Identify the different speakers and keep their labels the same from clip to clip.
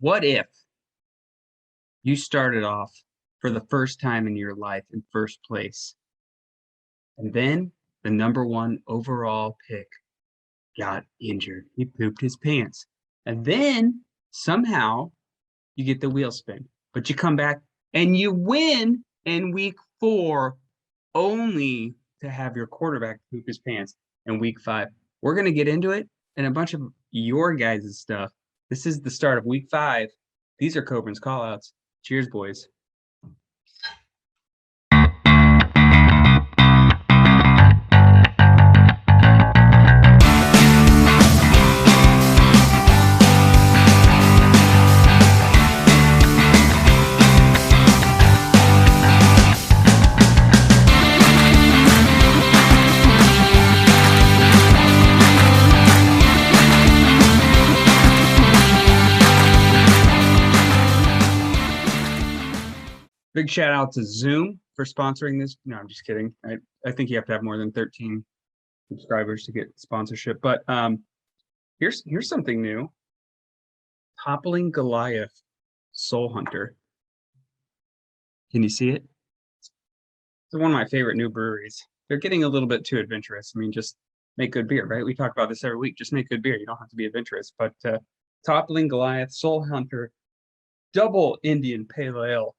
Speaker 1: What if you started off for the first time in your life in first place, and then the number one overall pick got injured? He pooped his pants. And then somehow you get the wheel spin, but you come back and you win in week 4, only to have your quarterback poop his pants in week 5. We're going to get into it and a bunch of your guys' stuff. This is the start of week 5. These are Coburns callouts. Cheers, boys. Big shout out to Zoom for sponsoring this. No, I'm just kidding. I think you have to have more than 13 subscribers to get sponsorship. But here's something new. Toppling Goliath Soul Hunter. Can you see it? It's one of my favorite new breweries. They're getting a little bit too adventurous. I mean, just make good beer, right? We talk about this every week. Just make good beer. You don't have to be adventurous. But Toppling Goliath Soul Hunter Double Indian Pale Ale.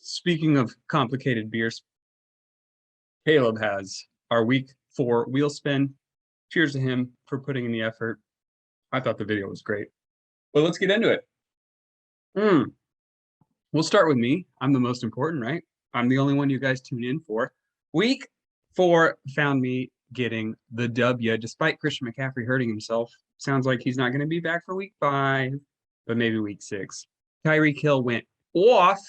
Speaker 1: Speaking of complicated beers, Kaleb has our week 4 wheel spin. Cheers to him for putting in the effort. I thought the video was great. But let's get into it. We'll start with me. I'm the most important, right? I'm the only one you guys tune in for. Week 4 found me getting the W, despite Christian McCaffrey hurting himself. Sounds like he's not going to be back for week 5, but maybe week 6. Tyreek Hill went off,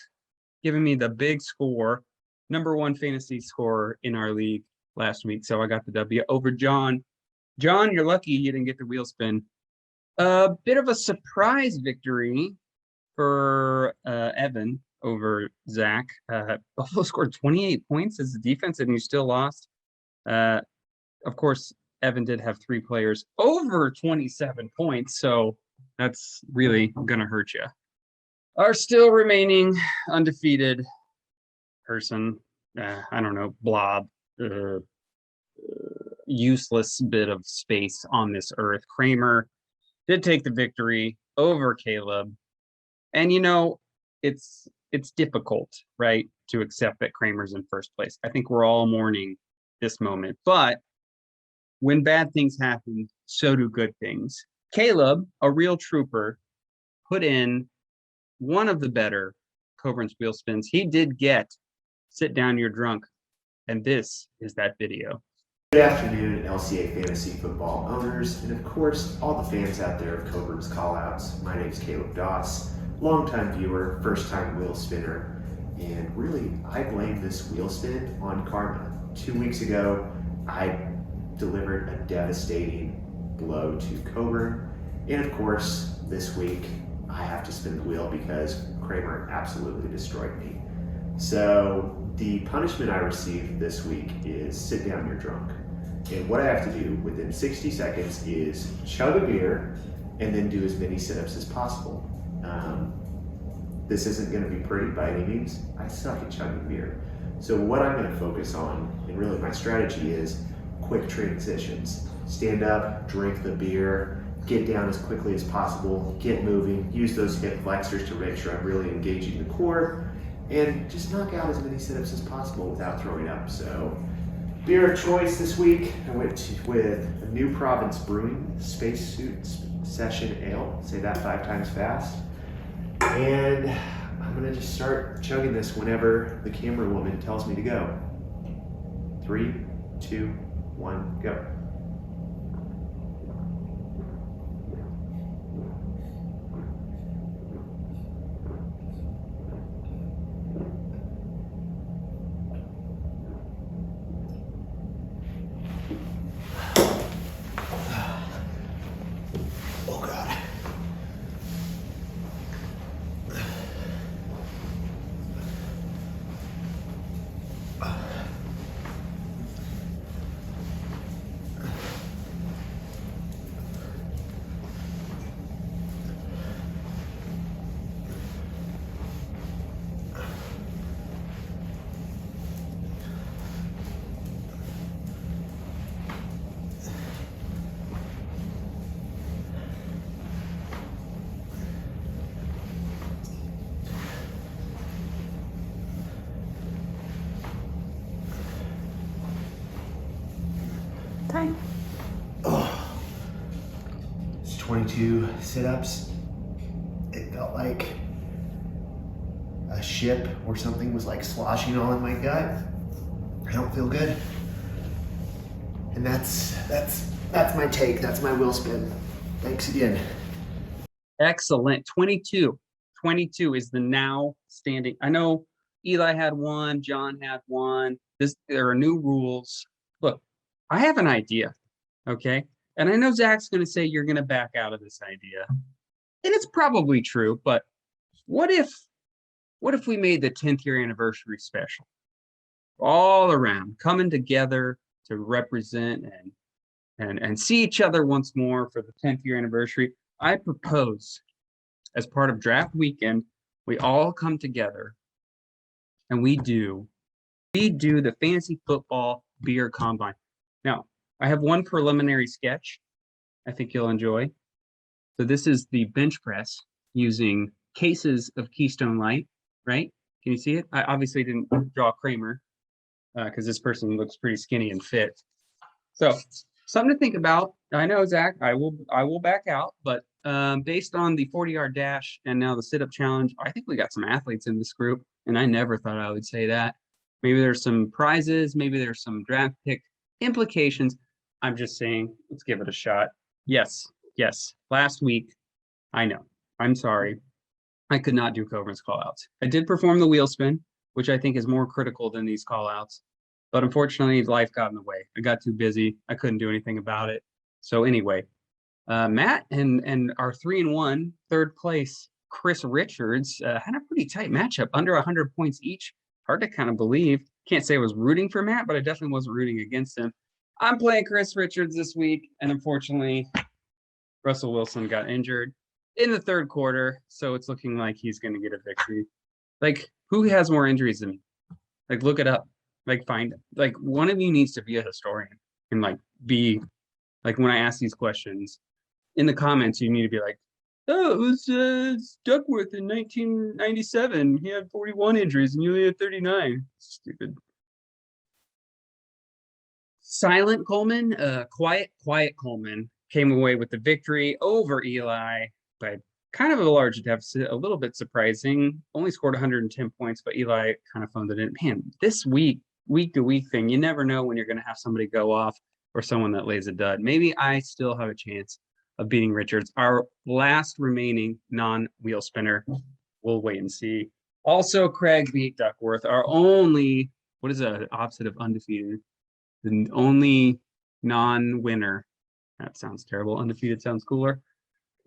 Speaker 1: giving me the big score, number 1 fantasy scorer in our league last week. So I got the W over John. John, you're lucky you didn't get the wheel spin. A bit of a surprise victory for Evan over Zach. Buffalo scored 28 points as a defense, and you still lost. Of course, Evan did have 3 players over 27 points, so that's really going to hurt you. Our still remaining undefeated person, I don't know, blob, useless bit of space on this earth. Kramer did take the victory over Kaleb. And, you know, it's difficult, right, to accept that Kramer's in first place. I think we're all mourning this moment. But when bad things happen, so do good things. Kaleb, a real trooper, put in one of the better Coburns wheel spins. He did get Sit Down, You're Drunk, and this is that video.
Speaker 2: Good afternoon, LCA Fantasy Football owners, and of course, all the fans out there of Coburns Callouts. My name is Caleb Doss, longtime viewer, first-time wheel spinner, and really, I blame this wheel spin on karma. 2 weeks ago, I delivered a devastating blow to Coburn, and of course, this week, I have to spin the wheel because Kramer absolutely destroyed me. So the punishment I received this week is Sit Down, You're Drunk. And what I have to do within 60 seconds is chug a beer and then do as many sit-ups as possible. This isn't going to be pretty by any means. I suck at chugging beer. So what I'm going to focus on, and really my strategy, is quick transitions. Stand up, drink the beer, get down as quickly as possible, get moving, use those hip flexors to make sure I'm really engaging the core, and just knock out as many sit-ups as possible without throwing up. So, beer of choice this week, I went with a New Province Brewing Spacesuit Session Ale. Say that 5 times fast. And I'm gonna just start chugging this whenever the camera woman tells me to go. 3, 2, 1, go. 2 sit-ups, it felt like a ship or something was like sloshing all in my gut. I don't feel good. And that's my take. That's my wheel spin. Thanks again.
Speaker 1: Excellent. 22. 22 is the now standing. I know Eli had one, John had one. There are new rules. Look, I have an idea, okay? And I know Zach's going to say you're going to back out of this idea. And it's probably true, but what if we made the 10th year anniversary special? All around, coming together to represent and see each other once more for the 10th year anniversary. I propose, as part of draft weekend, we all come together and we do the fantasy football beer combine. Now, I have one preliminary sketch I think you'll enjoy. So this is the bench press using cases of Keystone Light, right? Can you see it? I obviously didn't draw Kramer because this person looks pretty skinny and fit. So something to think about. I know, Zach, I will back out, but based on the 40-yard dash and now the sit-up challenge, I think we got some athletes in this group, and I never thought I would say that. Maybe there's some prizes, maybe there's some draft pick implications. I'm just saying, let's give it a shot. Yes. Last week, I know. I'm sorry. I could not do Coburns callouts. I did perform the wheel spin, which I think is more critical than these callouts. But unfortunately, life got in the way. I got too busy. I couldn't do anything about it. So anyway, Matt and our 3-1 third place, Chris Richards, had a pretty tight matchup, under 100 points each. Hard to kind of believe. Can't say I was rooting for Matt, but I definitely wasn't rooting against him. I'm playing Chris Richards this week, and unfortunately, Russell Wilson got injured in the third quarter, so it's looking like he's going to get a victory. Like, who has more injuries than me? Like, look it up. Like, find it. Like, one of you needs to be a historian and like be like, when I ask these questions in the comments, you need to be like, oh, it was Duckworth in 1997. He had 41 injuries and you only had 39. Stupid. Silent Coleman, quiet Coleman came away with the victory over Eli by kind of a large deficit, a little bit surprising. Only scored 110 points, but Eli kind of phoned it in. Man, this week to week thing, you never know when you're going to have somebody go off or someone that lays a dud. Maybe I still have a chance of beating Richards, our last remaining non-wheel spinner. We'll wait and see. Also, Craig beat Duckworth, our only, what is the opposite of undefeated? The only non-winner. That sounds terrible. Undefeated sounds cooler.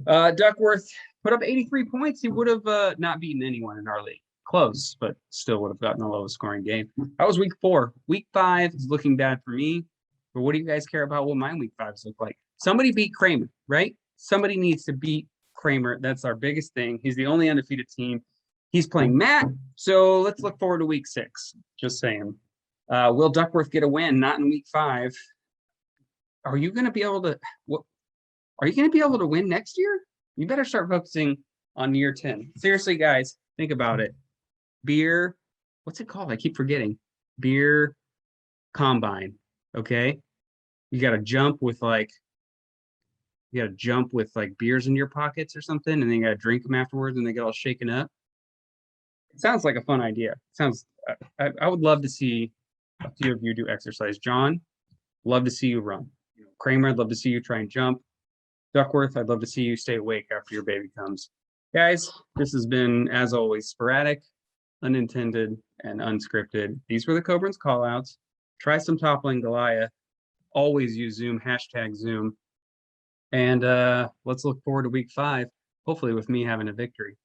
Speaker 1: Duckworth put up 83 points. He would have not beaten anyone in our league. Close, but still would have gotten the lowest scoring game. That was week 4. Week 5 is looking bad for me. But what do you guys care about what my week 5s look like? Somebody beat Kramer, right? Somebody needs to beat Kramer. That's our biggest thing. He's the only undefeated team. He's playing Matt. So let's look forward to week 6. Just saying. Will Duckworth get a win? Not in week 5. Are you going to be able to? Are you going to be able to win next year? You better start focusing on year 10. Seriously, guys, think about it. Beer, what's it called? I keep forgetting. Beer combine. Okay, you got to jump with like beers in your pockets or something, and then you got to drink them afterwards, and they get all shaken up. It sounds like a fun idea. I would love to see a few of you do exercise. John, love to see you run. Kramer, I'd love to see you try and jump. Duckworth, I'd love to see you stay awake after your baby comes. Guys, this has been, as always, sporadic, unintended, and unscripted. These were the Coburns callouts. Try some toppling Goliath. Always use Zoom, #Zoom. And let's look forward to week 5, hopefully with me having a victory.